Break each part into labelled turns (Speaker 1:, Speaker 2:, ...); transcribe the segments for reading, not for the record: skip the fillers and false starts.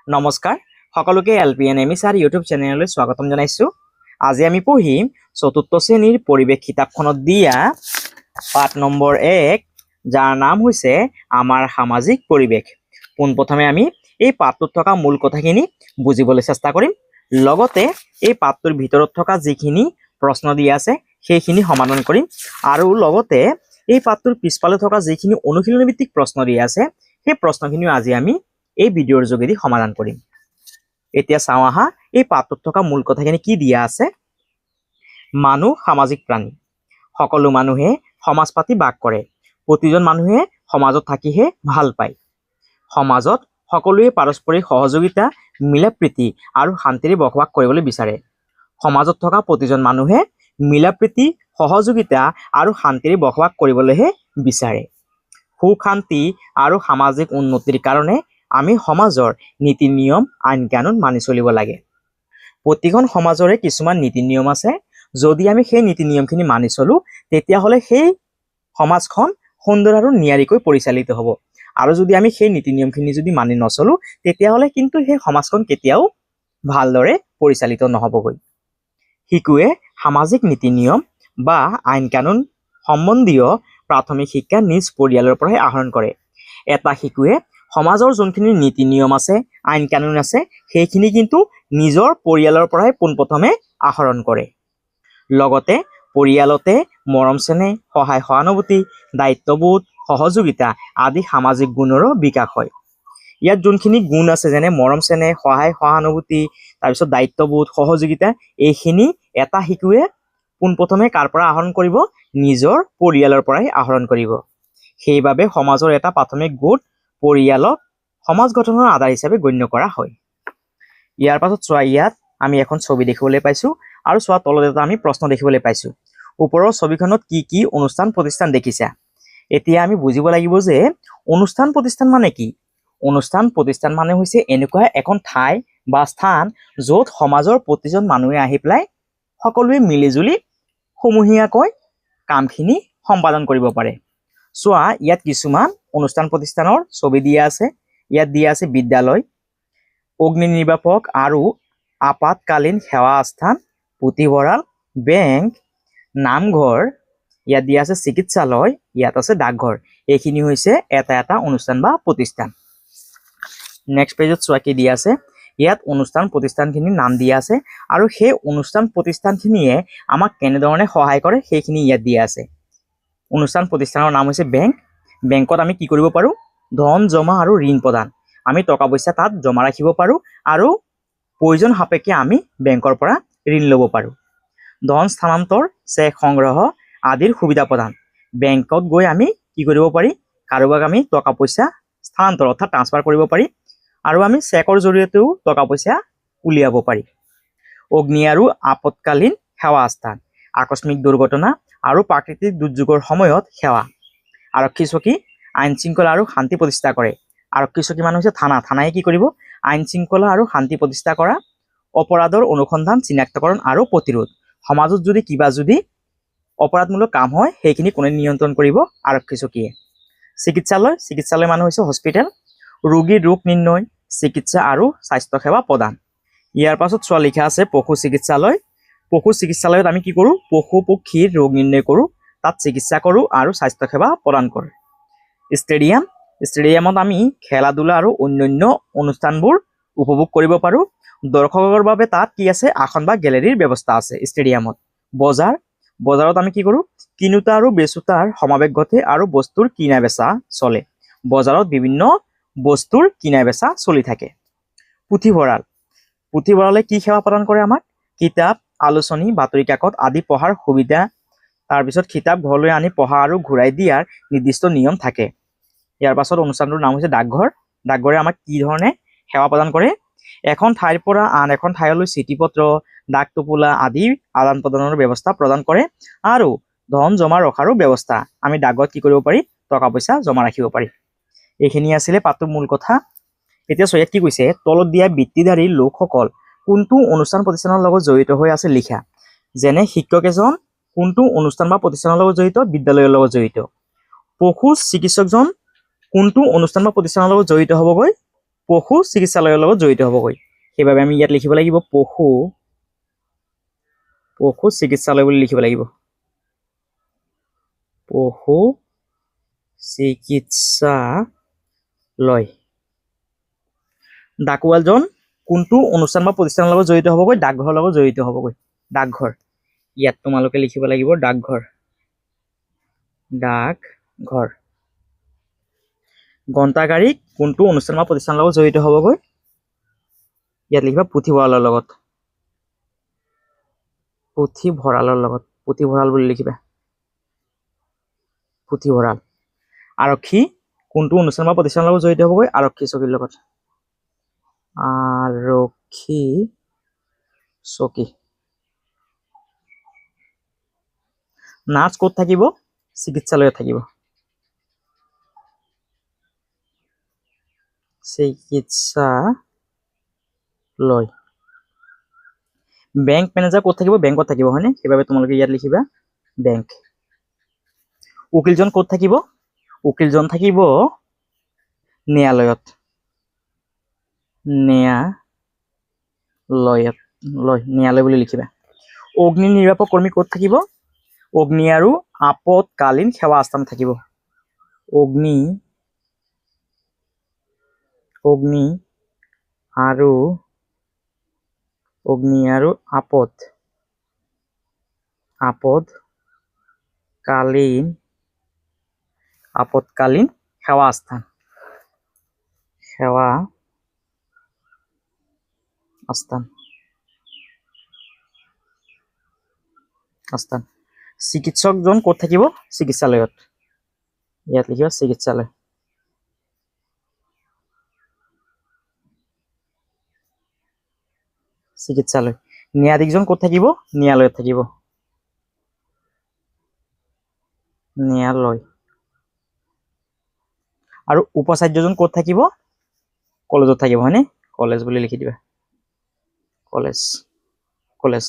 Speaker 1: নমস্কাৰ সকলোকে LPNMSR YouTube চেনেললৈ স্বাগতম জনাইছো। আজি আমি পঢ়িম চতুৰ্থ শ্ৰেণীৰ পৰিৱেশ কিতাপখনত দিয়া পাঠ নম্বৰ 1 যাৰ নাম হৈছে আমাৰ সামাজিক পৰিৱেশ। পোনপ্ৰথমে আমি এই পাঠটোত থকা মূল কথাখিনি বুজিবলৈ চেষ্টা কৰিম। লগতে এই পাঠটোৰ ভিতৰত থকা যিখিনি প্ৰশ্ন দিয়া আছে সেইখিনি সমাধান কৰিম আৰু লগতে এই পাঠটোৰ পিছফালে থকা যিখিনি অনুশীলনী ভিত্তিক প্ৰশ্ন দিয়া আছে সেই প্ৰশ্নখিনিও আজি আমি এই ভিডিঅ'ৰ যোগেদি সমাধান কৰিম। এতিয়া চাওঁ আহা এই পাঠটোত থকা মূল কথাখিনি কি দিয়া আছে। মানুহ সামাজিক প্ৰাণী। সকলো মানুহে সমাজ পাতি বাস কৰে। প্ৰতিজন মানুহে সমাজত থাকিহে ভাল পায়। সমাজত সকলোৱে পাৰস্পৰিক সহযোগিতা, মিলাপ্ৰীতি আৰু শান্তিৰে বসবাস কৰিবলৈ বিচাৰে। সমাজত থকা প্ৰতিজন মানুহে মিলাপ্ৰীতি, সহযোগিতা আৰু শান্তিৰে বসবাস কৰিবলৈহে বিচাৰে। সুখ শান্তি আৰু সামাজিক উন্নতিৰ কাৰণে আমি সমাজৰ নীতি নিয়ম আইন কানুন মানি চলিব লাগে। প্ৰতিখন সমাজৰে কিছুমান নীতি নিয়ম আছে। যদি আমি সেই নীতি নিয়মখিনি মানি চলো তেতিয়াহ'লে সেই সমাজখন সুন্দৰ আৰু নিয়াৰিকৈ পৰিচালিত হ'ব। আৰু যদি আমি সেই নীতি নিয়মখিনি যদি মানি নচলো তেতিয়াহ'লে কিন্তু সেই সমাজখন কেতিয়াও ভালদৰে পৰিচালিত নহ'বগৈ। শিশুৱে সামাজিক নীতি নিয়ম বা আইন কানুন সম্বন্ধীয় প্ৰাথমিক শিক্ষা নিজ পৰিয়ালৰ পৰাই আহৰণ কৰে। এটা শিশুৱে সমাজৰ যোনখিনি নীতি নিয়ম আছে, আইন কানুন আছে সেইখিনি কিন্তু নিজৰ পৰিয়ালৰ পৰাই পোনপ্ৰথমে আহৰণ কৰে। লগতে পৰিয়ালতে মৰম চেনেহ, সহায় সহানুভূতি, দায়িত্ববোধ, সহযোগিতা আদি সামাজিক গুণৰো বিকাশ হয়। ইয়াত যোনখিনি গুণ আছে যেনে মৰম চেনেহ, সহায় সহানুভূতি, তাৰপিছত দায়িত্ববোধ, সহযোগিতা, এইখিনি এটা শিশুৱে পোনপ্ৰথমে কাৰ পৰা আহৰণ কৰিব? নিজৰ পৰিয়ালৰ পৰাই আহৰণ কৰিব। সেইবাবে সমাজৰ এটা প্ৰাথমিক গোট পৰিয়ালক সমাজ গঠনৰ আধাৰ হিচাপে গণ্য কৰা হয়। ইয়াৰ পাছত চোৱা, ইয়াত আমি এখন ছবি দেখিবলৈ পাইছো আৰু চোৱা তলত এটা আমি প্ৰশ্ন দেখিবলৈ পাইছো। ওপৰৰ ছবিখনত কি কি অনুষ্ঠান প্ৰতিষ্ঠান দেখিছা? এতিয়া আমি বুজিব লাগিব যে অনুষ্ঠান প্ৰতিষ্ঠান মানে কি? অনুষ্ঠান প্ৰতিষ্ঠান মানে হৈছে এনেকুৱা এখন ঠাই বা স্থান য'ত সমাজৰ প্ৰতিজন মানুহে আহি পেলাই সকলোৱে মিলিজুলি সমূহীয়াকৈ কামখিনি সম্পাদন কৰিব পাৰে। চোৱা ইয়াত কিছুমান অনুষ্ঠান প্ৰতিষ্ঠানৰ ছবি দিয়া আছে। ইয়াত দিয়া আছে বিদ্যালয়, অগ্নি নিৰ্বাপক আৰু আপাতকালীন সেৱা স্থান, পুথিভঁৰাল, বেংক, নামঘৰ, ইয়াত দিয়া আছে চিকিৎসালয়, ইয়াত আছে ডাকঘৰ। এইখিনি হৈছে এটা এটা অনুষ্ঠান বা প্ৰতিষ্ঠান। নেক্সট পেজত চোৱা কি দিয়া আছে। ইয়াত অনুষ্ঠান প্ৰতিষ্ঠানখিনিৰ নাম দিয়া আছে আৰু সেই অনুষ্ঠান প্ৰতিষ্ঠানখিনিয়ে আমাক কেনেধৰণে সহায় কৰে সেইখিনি ইয়াত দিয়া আছে। অনুষ্ঠান প্ৰতিষ্ঠানৰ নাম হৈছে বেংক। বেংকত আমি কি কৰিব পাৰোঁ? ধন জমা আৰু ঋণ প্ৰদান। আমি টকা পইচা তাত জমা ৰাখিব পাৰোঁ আৰু প্ৰয়োজন সাপেক্ষে আমি বেংকৰ পৰা ঋণ ল'ব পাৰোঁ। ধন স্থানান্তৰ, চেক সংগ্ৰহ আদিৰ সুবিধা প্ৰদান। বেংকত গৈ আমি কি কৰিব পাৰি? কাৰোবাক আমি টকা পইচা স্থানান্তৰ অৰ্থাৎ ট্ৰান্সফাৰ কৰিব পাৰি আৰু আমি চেকৰ জৰিয়তেও টকা পইচা উলিয়াব পাৰি। অগ্নি আৰু আপতকালীন সেৱা স্থান, আকস্মিক দুৰ্ঘটনা আৰু প্ৰাকৃতিক দুৰ্যোগৰ সময়ত সেৱা। আৰক্ষী চকী আইন শৃংখলা আৰু শান্তি প্ৰতিষ্ঠা কৰে। আৰক্ষী চকী মানে হৈছে থানা। থানাই কি কৰিব? আইন শৃংখলা আৰু শান্তি প্ৰতিষ্ঠা কৰা, অপৰাধৰ অনুসন্ধান, চিনাক্তকৰণ আৰু প্ৰতিৰোধ। সমাজত যদি কিবা অপৰাধমূলক কাম হয় সেইখিনি কোনে নিয়ন্ত্ৰণ কৰিব? আৰক্ষী চকীয়ে। চিকিৎসালয়, চিকিৎসালয় মানে হৈছে হস্পিটেল, ৰোগীৰ ৰোগ নিৰ্ণয়, চিকিৎসা আৰু স্বাস্থ্যসেৱা প্ৰদান। ইয়াৰ পাছত চোৱা লিখা আছে পশু চিকিৎসালয়। পশু চিকিৎসালয়ত আমি কি কৰোঁ? পশু পক্ষীৰ ৰোগ নিৰ্ণয় কৰোঁ, তাত চিকিৎসা কৰোঁ আৰু স্বাস্থ্যসেৱা প্ৰদান কৰোঁ। ষ্টেডিয়াম, ষ্টেডিয়ামত আমি খেলা ধূলা আৰু অন্যান্য অনুষ্ঠানবোৰ উপভোগ কৰিব পাৰোঁ। দৰ্শকৰ বাবে তাত কি আছে? আসন বা গেলেৰীৰ ব্যৱস্থা আছে ষ্টেডিয়ামত। বজাৰ, বজাৰত আমি কি কৰোঁ? কিনোতা আৰু বেচোতাৰ সমাৱেশ ঘটে আৰু বস্তুৰ কিনা বেচা চলে। বজাৰত বিভিন্ন বস্তুৰ কিনা বেচা চলি থাকে। পুথিভঁৰাল, পুথিভঁৰালে কি সেৱা প্ৰদান কৰে আমাক? কিতাপ, আলোচনী, বাতৰি কাকত আদি পঢ়াৰ সুবিধা, তাৰপিছত কিতাপ ঘৰলৈ আনি পঢ়া আৰু ঘূৰাই দিয়াৰ নিৰ্দিষ্ট নিয়ম থাকে। ইয়াৰ পাছত অনুষ্ঠানটোৰ নাম হৈছে ডাকঘৰ। ডাকঘৰে আমাক কি ধৰণে সেৱা প্ৰদান কৰে? এখন ঠাইৰ পৰা আন এখন ঠাইলৈ চিঠি পত্ৰ, ডাক টোপোলা আদি আদান প্ৰদানৰ ব্যৱস্থা প্ৰদান কৰে আৰু ধন জমা ৰখাৰো ব্যৱস্থা। আমি ডাকঘৰত কি কৰিব পাৰি? টকা পইচা জমা ৰাখিব পাৰি। এইখিনি আছিলে পাঠটোৰ মূল কথা। এতিয়া ইয়াত কি কৈছে? তলত দিয়া বৃত্তিধাৰী লোকসকল কোনটো অনুষ্ঠান প্ৰতিষ্ঠানৰ লগত জড়িত হৈ আছে লিখা। যেনে শিক্ষক এজন কোনটো অনুষ্ঠান বা প্ৰতিষ্ঠানৰ লগত জড়িত? বিদ্যালয়ৰ লগত জড়িত। পশু চিকিৎসকজন কোনটো অনুষ্ঠান বা প্ৰতিষ্ঠানৰ লগত জড়িত হ'বগৈ? পশু চিকিৎসালয়ৰ লগত জড়িত হ'বগৈ সেইবাবে আমি ইয়াত লিখিব লাগিব পশু চিকিৎসালয় বুলি লিখিব লাগিব পশু চিকিৎসালয় ডাকুৱালজন কোনটো অনুষ্ঠান বা প্ৰতিষ্ঠানৰ লগত জড়িত হ'বগৈ ডাকঘৰৰ লগত জড়িত হ'বগৈ ডাকঘৰ ইয়াত তোমালোকে লিখিব লাগিব ডাকঘৰ গ্ৰন্থাগাৰিক কোনটো অনুষ্ঠান বা প্ৰতিষ্ঠানৰ লগত জড়িত হ'বগৈ ইয়াত লিখিবা পুথিভঁৰালৰ লগত পুথিভঁৰাল বুলি লিখিবা পুথিভঁৰাল আৰক্ষী কোনটো অনুষ্ঠান বা প্ৰতিষ্ঠানৰ লগত জড়িত হ'বগৈ আৰক্ষী চকীৰ লগত আৰক্ষী চকী নাৰ্ছ ক'ত থাকিব চিকিৎসালয়ত থাকিব চিকিৎসালয় বেংক মেনেজাৰ ক'ত থাকিব বেংকত থাকিব হয়নে সেইবাবে তোমালোকে ইয়াত লিখিবা বেংক উকিলজন ক'ত থাকিব উকিলজন থাকিব ন্যায়ালয় বুলি লিখিবা অগ্নি নিৰ্বাপক কৰ্মী ক'ত থাকিব অগ্নি আৰু আপতকালীন সেৱা আস্থান থাকিব অগ্নি আৰু আপতকালীন সেৱা আস্থান চিকিৎসকজন ক'ত থাকিব চিকিৎসালয়ত ইয়াত লিখিবা চিকিৎসালয় ন্যায়াধীশজন ক'ত থাকিব ন্যায়ালয়ত থাকিব ন্যায়ালয় আৰু উপাচাৰ্যজন ক'ত থাকিব কলেজত থাকিব হয়নে কলেজ বুলি লিখি দিবা কলেজ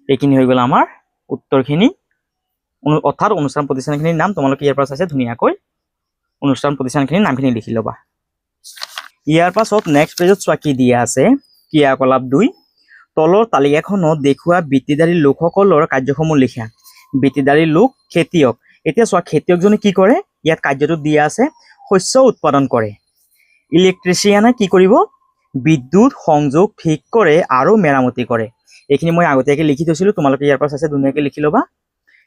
Speaker 1: এইখিনি হৈ গ'ল আমাৰ উত্তৰখিনি অৰ্থাৎ অনুষ্ঠান প্ৰতিষ্ঠানখিনিৰ নাম তোমালোকে ইয়াৰ পৰা চাইছে ধুনীয়াকৈ অনুষ্ঠান প্ৰতিষ্ঠানখিনিৰ নামখিনি লিখি ল'বা ইয়াৰ পাছত নেক্সট পেজত চোৱা কি দিয়া আছে ক্ৰিয়াকলাপ 2 তলৰ তালিকাখনত দেখুওৱা বৃত্তিধাৰী লোকসকলৰ কাৰ্যসমূহ লিখা বৃত্তিধাৰী লোক খেতিয়ক এতিয়া চোৱা খেতিয়কজনে কি কৰে ইয়াত কাৰ্যটো দিয়া আছে শস্য উৎপাদন কৰে ইলেক্ট্ৰিচিয়ানে কি কৰিব বিদ্যুৎ সংযোগ ঠিক কৰে আৰু মেৰামতি কৰে এইখিনি মই আগতীয়াকৈ লিখি থৈছিলোঁ তোমালোকে ইয়াৰ পৰা চাইছে ধুনীয়াকৈ লিখি ল'বা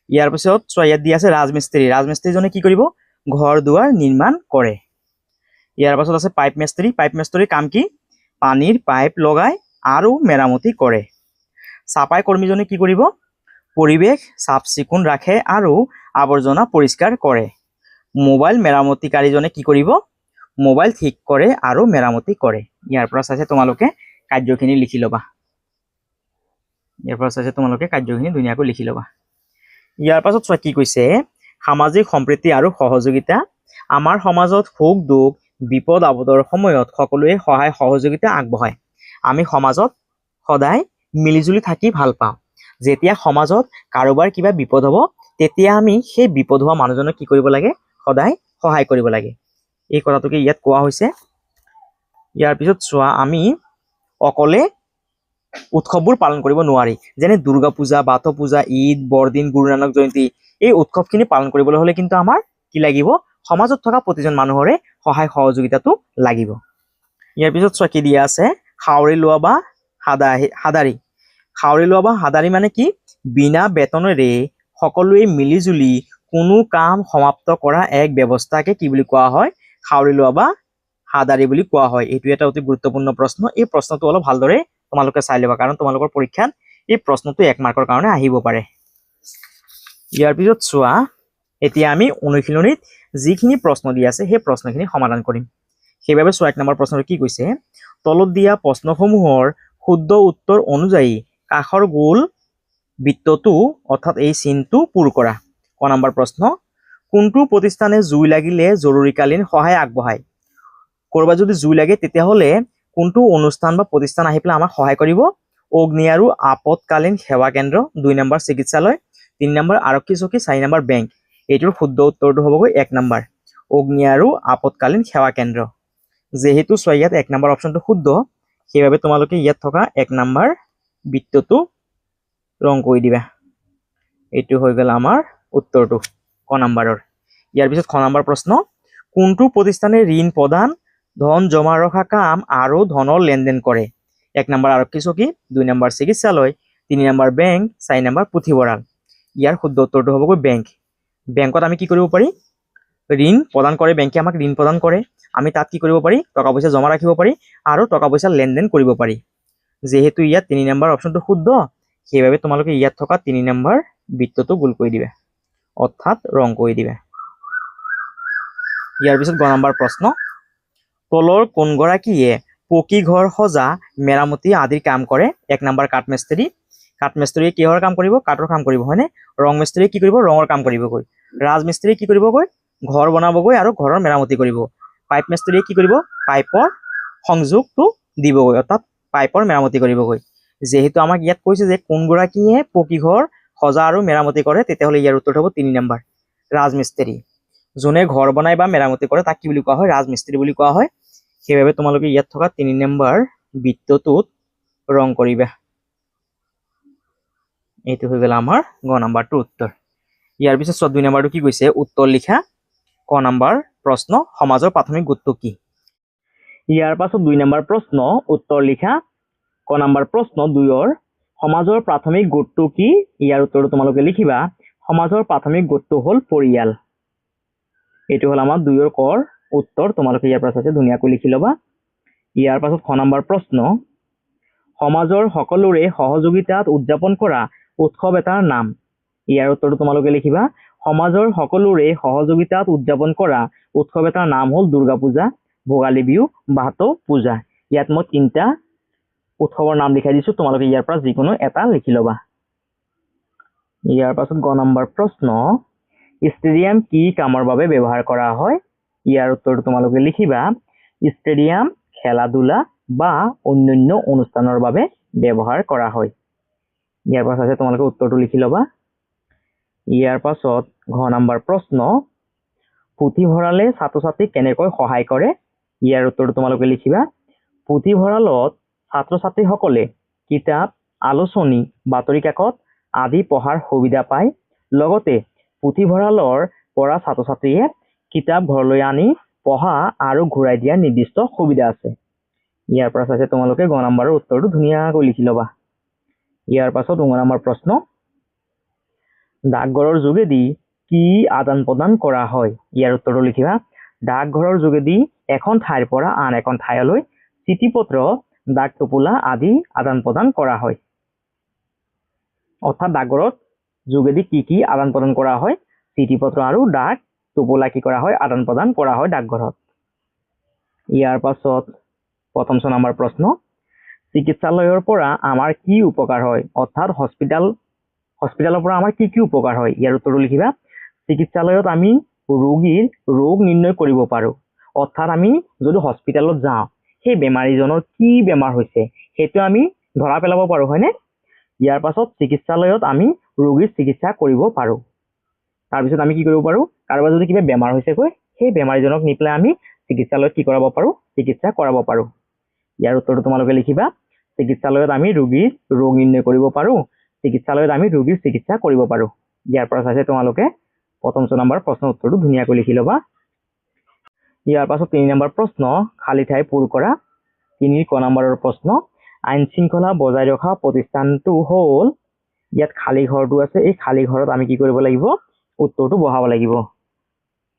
Speaker 1: ইয়াৰ পিছত চোৱা ইয়াত দিয়া আছে ৰাজমিস্ত্ৰীজনে কি কৰিব ঘৰ দুৱাৰ নিৰ্মাণ কৰে ইয়াৰ পাছত আছে পাইপ মিস্ত্ৰীৰ কাম কি পানীৰ পাইপ লগায় আৰু মেৰামতি কৰে চাফাই কৰ্মীজনে কি কৰিব পৰিৱেশ চাফ চিকুণ ৰাখে আৰু আৱৰ্জনা পৰিষ্কাৰ কৰে মোবাইল মেৰামতিকাৰীজনে কি কৰিব মোবাইল ঠিক কৰে আৰু মেৰামতি কৰে ইয়াৰ পৰা চাইছে তোমালোকে কাৰ্যখিনি লিখি ল'বা ধুনীয়াকৈ লিখি ল'বা ইয়াৰ পাছত চোৱা কি কৈছে সামাজিক সম্প্ৰীতি আৰু সহযোগিতা আমাৰ সমাজত সুখ দুখ বিপদ আপদৰ সময়ত সকলোৱে সহায় সহযোগিতা আগবঢ়ায় আমি সমাজত সদায় মিলিজুলি থাকি ভাল পাওঁ যেতিয়া সমাজত কাৰোবাৰ কিবা বিপদ হ'ব তেতিয়া আমি সেই বিপদ হোৱা মানুহজনক কি কৰিব লাগে সদায় সহায় কৰিব লাগে এই কথাটোকে ইয়াত কোৱা হৈছে ইয়াৰ পিছত চোৱা আমি অকলে উৎসৱবোৰ পালন কৰিব নোৱাৰি যেনে দুৰ্গা পূজা বাথৌ পূজা ঈদ বৰদিন গুৰু নানক জয়ন্তী এই উৎসৱখিনি পালন কৰিবলৈ হ'লে কিন্তু আমাৰ কি লাগিব সমাজত থকা প্ৰতিজন মানুহৰে সহায় সহযোগিতাটো লাগিব ইয়াৰ পিছত চোৱা কি দিয়া আছে খাউৰি লোৱা বা হাদাৰী মানে কি বিনা বেতনেৰে সকলোৱে মিলিজুলি কোনো কাম সমাপ্ত কৰা এক ব্যৱস্থাকে কি বুলি কোৱা হয় খাউৰি লোৱা বা হাদাৰী বুলি কোৱা হয় এইটো এটা অতি গুৰুত্বপূৰ্ণ প্ৰশ্ন এই প্ৰশ্নটো অলপ ভালদৰে তোমালোকে চাই ল'বা কাৰণ তোমালোকৰ পৰীক্ষাত এই প্ৰশ্নটো 1 মাৰ্কৰ কাৰণে আহিব পাৰে ইয়াৰ পিছত চোৱা এতিয়া আমি অনুশীলনীত যিখিনি প্ৰশ্ন দিয়া আছে সেই প্ৰশ্নখিনি সমাধান কৰিম সেইবাবে চোৱা 1 নম্বৰ প্ৰশ্নটো কি কৈছে তলত দিয়া প্ৰশ্নসমূহৰ শুদ্ধ উত্তৰ অনুযায়ী কাষৰ গোল বৃত্তটো অৰ্থাৎ এই চিনটো পূৰ কৰা ক নম্বৰ প্ৰশ্ন কোনটো প্ৰতিষ্ঠানে জুই লাগিলে জৰুৰীকালীন সহায় আগবঢ়ায় কৰবাত যদি জুই লাগে তেতিয়াহ'লে কোনটো অনুষ্ঠান বা প্ৰতিষ্ঠান আহি পেলাই আমাক সহায় কৰিব অগ্নি আৰু আপতকালীন সেৱা কেন্দ্ৰ 2 নম্বৰ চিকিৎসালয় 3 নম্বৰ আৰক্ষী চকী 4 নম্বৰ বেংক এইটোৰ শুদ্ধ উত্তৰটো হ'বগৈ 1 নম্বৰ অগ্নি আৰু আপতকালীন সেৱা কেন্দ্ৰ যেহেতু চোৱা ইয়াত 1 নম্বৰ অপশ্যনটো শুদ্ধ সেইবাবে তোমালোকে ইয়াত থকা 1 নম্বৰ বৃত্তটো ৰং কৰি দিবা এইটো হৈ গ'ল আমাৰ উত্তৰটো ক নম্বৰৰ ইয়াৰ পিছত খ নম্বৰ প্ৰশ্ন কোনটো প্ৰতিষ্ঠানে ঋণ প্ৰদান ধন জমা ৰখা কাম আৰু ধনৰ লেনদেন কৰে 1 নম্বৰ আৰক্ষী চকী 2 নম্বৰ চিকিৎসালয় 3 নম্বৰ বেংক 4 নম্বৰ পুথিভঁৰাল ইয়াৰ শুদ্ধ উত্তৰটো হ'ব বেংক বেংকত আমি কি কৰিব পাৰি ঋণ প্ৰদান কৰে বেংকে আমাক ঋণ প্ৰদান কৰে আমি তাত কি কৰিব পাৰি টকা পইচা জমা ৰাখিব পাৰি আৰু টকা পইচা লেনদেন কৰিব পাৰি যেহেতু ইয়াত 3 নম্বৰ অপশ্যনটো শুদ্ধ সেইবাবে তোমালোকে ইয়াত থকা 3 নম্বৰ বৃত্তটো গোল কৰি দিবা অৰ্থাৎ ৰং কৰি দিবা ইয়াৰ পিছত গ নম্বৰ প্ৰশ্ন তলৰ কোনগৰাকীয়ে পকী ঘৰ সজা মেৰামতি আদিৰ কাম কৰে 1 নম্বৰ কাঠমিস্ত্ৰীয়ে কিহৰ কাম কৰিব কাঠৰ কাম কৰিব হয়নে ৰং মিস্ত্ৰীয়ে কি কৰিব ৰঙৰ কাম কৰিবগৈ ৰাজমিস্ত্ৰীয়ে কি কৰিবগৈ ঘৰ বনাবগৈ আৰু ঘৰৰ মেৰামতি কৰিব পাইপ মিস্ত্ৰীয়ে কি কৰিব পাইপৰ সংযোগটো দিবগৈ অৰ্থাৎ পাইপৰ মেৰামতি কৰিবগৈ যেহেতু আমাক ইয়াত কৈছে যে কোনগৰাকীয়ে পকী ঘৰ সজা আৰু মেৰামতি কৰে তেতিয়াহ'লে ইয়াৰ উত্তৰ হ'ব 3 নম্বৰ ৰাজমিস্ত্ৰী যোনে ঘৰ বনাই বা মেৰামতি কৰে তাক কি বুলি কোৱা হয় ৰাজমিস্ত্ৰী বুলি কোৱা হয় সেইবাবে তোমালোকে ইয়াত থকা 3 নম্বৰ বৃত্তটোত ৰং কৰিবা এইটো হৈ গ'ল আমাৰ গ নম্বৰটো উত্তৰ ইয়াৰ পিছত 2 নম্বৰটো কি কৈছে উত্তৰ লিখা ক নম্বৰ প্ৰশ্ন সমাজৰ প্ৰাথমিক গোটটো কি ইয়াৰ পাছত 2 নম্বৰ প্ৰশ্ন উত্তৰ লিখা ক নম্বৰ প্ৰশ্ন 2ৰ সমাজৰ প্ৰাথমিক গোটটো কি ইয়াৰ উত্তৰটো তোমালোকে লিখিবা সমাজৰ প্ৰাথমিক গোটটো হ'ল পৰিয়াল এইটো হ'ল আমাৰ 2ৰ কৰ উত্তৰ তোমালোকে ইয়াৰ পাছতে ধুনীয়াকৈ লিখি ল'বা ইয়াৰ পাছত খ নম্বৰ প্ৰশ্ন সমাজৰ সকলোৰে সহযোগিতাত উদযাপন কৰা উৎসৱ এটাৰ নাম ইয়াৰ উত্তৰটো তোমালোকে লিখিবা সমাজৰ সকলোৰে সহযোগিতাত উদযাপন কৰা উৎসৱ এটাৰ নাম হ'ল দুৰ্গা পূজা ভোগালী বিহু বাথৌ পূজা ইয়াত মই 3টা উৎসৱৰ নাম লিখাই দিছো তোমালোকে ইয়াৰ পৰা যিকোনো এটা লিখি ল'বা ইয়াৰ পাছত গ নম্বৰ প্ৰশ্ন ষ্টেডিয়াম কি কামৰ বাবে ব্যৱহাৰ কৰা হয় ইয়াৰ উত্তৰটো তোমালোকে লিখিবা ষ্টেডিয়াম খেলা ধূলা বা অন্যান্য অনুষ্ঠানৰ বাবে ব্যৱহাৰ কৰা হয় ইয়াৰ পাছত তোমালোকে উত্তৰটো লিখি ল'বা ইয়াৰ পাছত ঘ নম্বৰ প্ৰশ্ন পুথিভঁৰালে ছাত্ৰ ছাত্ৰীক কেনেকৈ সহায় কৰে ইয়াৰ উত্তৰটো তোমালোকে লিখিবা পুথিভঁৰালত ছাত্ৰ ছাত্ৰীসকলে কিতাপ আলোচনী বাতৰি কাকত আদি পঢ়াৰ সুবিধা পায় লগতে পুথিভঁৰালৰ পৰা ছাত্ৰ ছাত্ৰীয়ে কিতাপ ঘৰলৈ আনি পঢ়া আৰু ঘূৰাই দিয়াৰ নিৰ্দিষ্ট সুবিধা আছে ইয়াৰ পৰা চাইছে তোমালোকে গ নম্বৰৰ উত্তৰটো ধুনীয়াকৈ লিখি ল'বা ইয়াৰ পাছত ঙ নম্বৰ প্ৰশ্ন ডাকঘৰৰ যোগেদি কি আদান প্ৰদান কৰা হয় ইয়াৰ উত্তৰটো লিখিবা ডাকঘৰৰ যোগেদি এখন ঠাইৰ পৰা আন এখন ঠাইলৈ চিঠি পত্ৰ ডাক টোপোলা আদি আদান প্ৰদান কৰা হয় অৰ্থাৎ ডাকঘৰত যোগেদি কি আদান প্ৰদান কৰা হয় চিঠি পত্ৰ আৰু ডাক টোপোলা কি কৰা হয় আদান প্ৰদান কৰা হয় ডাকঘৰত ইয়াৰ পাছত প্ৰথম নম্বৰ প্ৰশ্ন চিকিৎসালয়ৰ পৰা আমাৰ কি উপকাৰ হয় অৰ্থাৎ হস্পিটালৰ পৰা আমাৰ কি উপকাৰ হয় ইয়াৰ উত্তৰটো লিখিবা চিকিৎসালয়ত আমি ৰোগীৰ ৰোগ নিৰ্ণয় কৰিব পাৰো অৰ্থাৎ আমি যদি হস্পিটালত যাওঁ সেই বেমাৰীজনৰ কি বেমাৰ হৈছে সেইটো আমি ধৰা পেলাব পাৰো হয়নে ইয়াৰ পাছত চিকিৎসালয়ত আমি ৰোগীৰ চিকিৎসা কৰিব পাৰো তাৰপিছত আমি কি কৰিব পাৰো কাৰোবাৰ যদি কিবা বেমাৰ হৈছে কৈ সেই বেমাৰীজনক নি পেলাই আমি চিকিৎসালয়ত কি কৰাব পাৰো চিকিৎসা কৰাব পাৰো ইয়াৰ উত্তৰটো তোমালোকে লিখিবা চিকিৎসালয়ত আমি ৰোগীৰ ৰোগ নিৰ্ণয় কৰিব পাৰো চিকিৎসালয়ত আমি ৰোগীৰ চিকিৎসা কৰিব পাৰো ইয়াৰ পৰা চাইছে তোমালোকে প্ৰথম নম্বৰ প্ৰশ্ন উত্তৰটো ধুনীয়াকৈ লিখি ল'বা ইয়াৰ পাছত 3 নম্বৰ প্ৰশ্ন খালী ঠাই পূৰ কৰা 3 ক নম্বৰৰ প্ৰশ্ন আইন শৃংখলা বজাই ৰখা প্ৰতিষ্ঠানটো হ'ল ইয়াত খালী ঘৰটো আছে এই খালী ঘৰত আমি কি কৰিব লাগিব উত্তৰটো বহাব লাগিব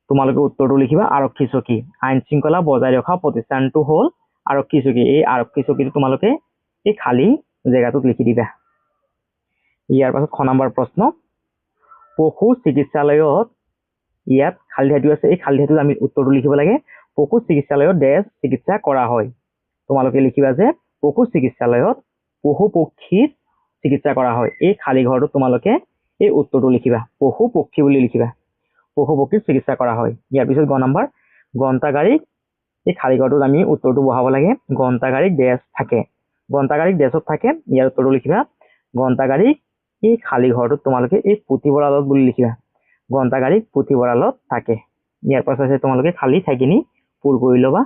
Speaker 1: তোমালোকে উত্তৰটো লিখিবা আৰক্ষী চকী আইন শৃংখলা বজাই ৰখা প্ৰতিষ্ঠানটো হ'ল আৰক্ষী চকী এই আৰক্ষী চকীটো তোমালোকে এই খালী জেগাটোত লিখি দিবা ইয়াৰ পাছত খ নম্বৰ প্ৰশ্ন পশু চিকিৎসালয়ত ইয়াত খালী ঠাইটো আছে এই খালী ঠাইটোত আমি উত্তৰটো লিখিব লাগে পশু চিকিৎসালয়ত চিকিৎসা কৰা হয় তোমালোকে লিখিবা যে পশু চিকিৎসালয়ত পশু পক্ষীৰ চিকিৎসা কৰা হয় এই খালী ঘৰটো তোমালোকে এই উত্তৰটো লিখিবা পশু পক্ষী বুলি লিখিবা পশু পক্ষীৰ চিকিৎসা কৰা হয় ইয়াৰ পিছত গ নম্বৰ গ্ৰন্থাগাৰিক এই খালী ঘৰটোত আমি উত্তৰটো বহাব লাগে গ্ৰন্থাগাৰিক থাকে গ্ৰন্থাগাৰিক থাকে ইয়াৰ উত্তৰটো লিখিবা গ্ৰন্থাগাৰিক এই খালী ঘৰটোত তোমালোকে এই পুথিভঁৰালত বুলি লিখিবা গ্ৰন্থাগাৰিক পুথিভঁৰালত থাকে ইয়াৰ পাছত তোমালোকে খালী ঠাইখিনি পূৰ কৰি ল'বা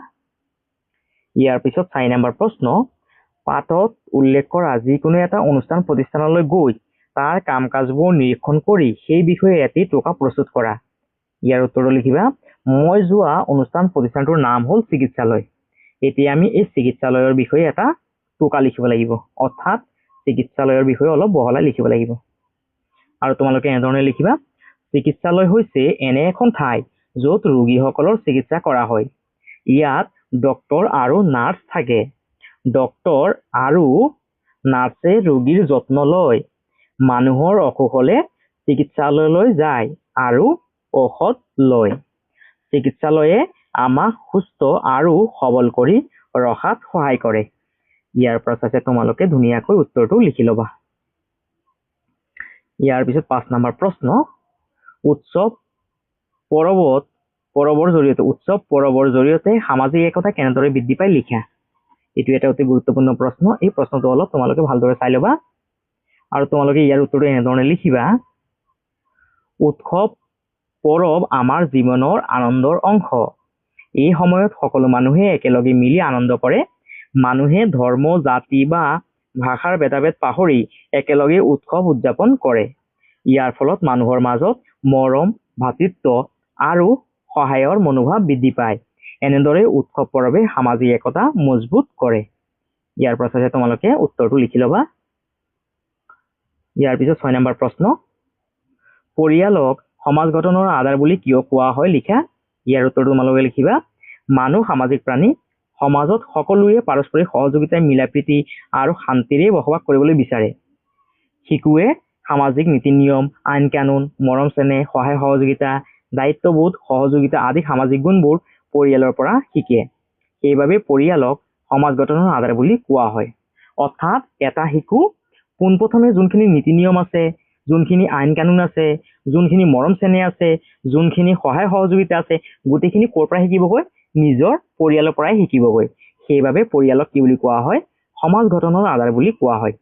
Speaker 1: ইয়াৰ পিছত 4 নম্বৰ প্ৰশ্ন, পাঠত উল্লেখ কৰা যিকোনো এটা অনুষ্ঠান প্ৰতিষ্ঠানলৈ গৈ তাৰ কাম কাজবোৰ নিৰীক্ষণ কৰি সেই বিষয়ে এটি টোকা প্ৰস্তুত কৰা। ইয়াৰ উত্তৰটো লিখিবা, মই যোৱা অনুষ্ঠান প্ৰতিষ্ঠানটোৰ নাম হ'ল চিকিৎসালয়। এতিয়া আমি এই চিকিৎসালয়ৰ বিষয়ে এটা টোকা লিখিব লাগিব, অৰ্থাৎ চিকিৎসালয়ৰ বিষয়ে অলপ বহলাই লিখিব লাগিব। আৰু তোমালোকে এনেধৰণে লিখিবা, চিকিৎসালয় হৈছে এনে এখন ঠাই য'ত ৰোগীসকলৰ চিকিৎসা কৰা হয়। ইয়াত ডক্তৰ আৰু নাৰ্ছ থাকে। ডক্তৰ আৰু নাৰ্ছে ৰোগীৰ যত্ন লয়। মানুহৰ অসুখ হ'লে চিকিৎসালয়লৈ যায় আৰু ঔষধ লয়। চিকিৎসালয়ে আমাক সুস্থ আৰু সবল কৰি ৰখাত সহায় কৰে। ইয়াৰ পাছতে তোমালোকে ধুনীয়াকৈ উত্তৰটো লিখি ল'বা। ইয়াৰ পিছত 5 নম্বৰ প্ৰশ্ন, উৎসৱ পৰৱৰ জৰিয়তে সামাজিক একতা কেনেদৰে বৃদ্ধি পায় লিখা। এইটো এটা অতি গুৰুত্বপূৰ্ণ প্ৰশ্ন। এই প্ৰশ্নটো অলপ তোমালোকে ভালদৰে চাই ল'বা আৰু তোমালোকে ইয়াৰ উত্তৰটো এনেধৰণে লিখিবা, উৎসৱ পৰৱ আমাৰ জীৱনৰ আনন্দৰ অংশ। এই সময়ত সকলো মানুহে একেলগে মিলি আনন্দ কৰে। মানুহে ধৰ্ম, জাতি বা ভাষাৰ ভেদাভেদ পাহৰি একেলগে উৎসৱ উদযাপন কৰে। ইয়াৰ ফলত মানুহৰ মাজত মৰম, ভাতৃত্ব আৰু সহায়ৰ মনোভাৱ বৃদ্ধি পায়। এনেদৰে উৎসৱ পৰৱে সামাজিক একতা মজবুত কৰে। ইয়াৰ পাছতে তোমালোকে উত্তৰটো লিখি ল'বা। ইয়াৰ পিছত 6 নম্বৰ প্ৰশ্ন, পৰিয়ালক সমাজ গঠনৰ আধাৰ বুলি কিয় কোৱা হয় লিখা। ইয়াৰ উত্তৰটো তোমালোকে লিখিবা, মানুহ সামাজিক প্ৰাণী। সমাজত সকলোৱে পাৰস্পৰিক সহযোগিতাই মিলাপ্ৰীতি আৰু শান্তিৰে বসবাস কৰিবলৈ বিচাৰে। শিশুৱে সামাজিক নীতি নিয়ম, আইন কানুন, মৰম চেনেহ, সহায় সহযোগিতা, দায়িত্ববোধ, সহযোগিতা আদি সামাজিক গুণবোৰ পৰিয়ালৰ পৰা শিকে। সেইবাবে পৰিয়ালক সমাজ গঠনৰ আধাৰ বুলি কোৱা হয়। অৰ্থাৎ এটা শিশু পোনপ্ৰথমে যোনখিনি নীতি নিয়ম আছে, যোনখিনি আইন কানুন আছে, যোনখিনি মৰম চেনেহ আছে, যোনখিনি সহায় সহযোগিতা আছে, গোটেইখিনি ক'ৰ পৰা শিকিবগৈ? নিজৰ পৰিয়ালৰ পৰাই শিকিবগৈ। সেইবাবে পৰিয়ালক কি বুলি কোৱা হয়? সমাজ গঠনৰ আধাৰ বুলি কোৱা হয়।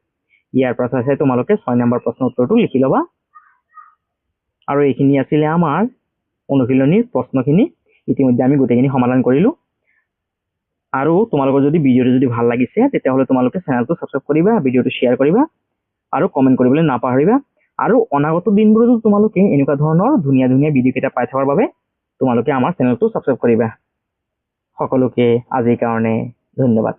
Speaker 1: ইয়াৰ পাছতে তোমালোকে 6 নম্বৰ প্ৰশ্নৰ উত্তৰটো লিখি ল'বা। আৰু এইখিনি আছিলে আমাৰ অনুশীলনীৰ প্ৰশ্নখিনি। ইতিমধ্যে আমি গোটেইখিনি সমাধান কৰিলোঁ। আৰু তোমালোকৰ যদি ভিডিঅ'টো যদি ভাল লাগিছে তেতিয়াহ'লে তোমালোকে চেনেলটো ছাবস্ক্ৰাইব কৰিবা, ভিডিঅ'টো শ্বেয়াৰ কৰিবা আৰু কমেণ্ট কৰিবলৈ নাপাহৰিবা। আৰু অনাগত দিনবোৰতো তোমালোকে এনেকুৱা ধৰণৰ ধুনীয়া ধুনীয়া ভিডিঅ' কেইটা পাই থকাৰ বাবে তোমালোকে আমাৰ চেনেলটো ছাবস্ক্ৰাইব কৰিবা। সকলোকে আজিৰ কাৰণে ধন্যবাদ।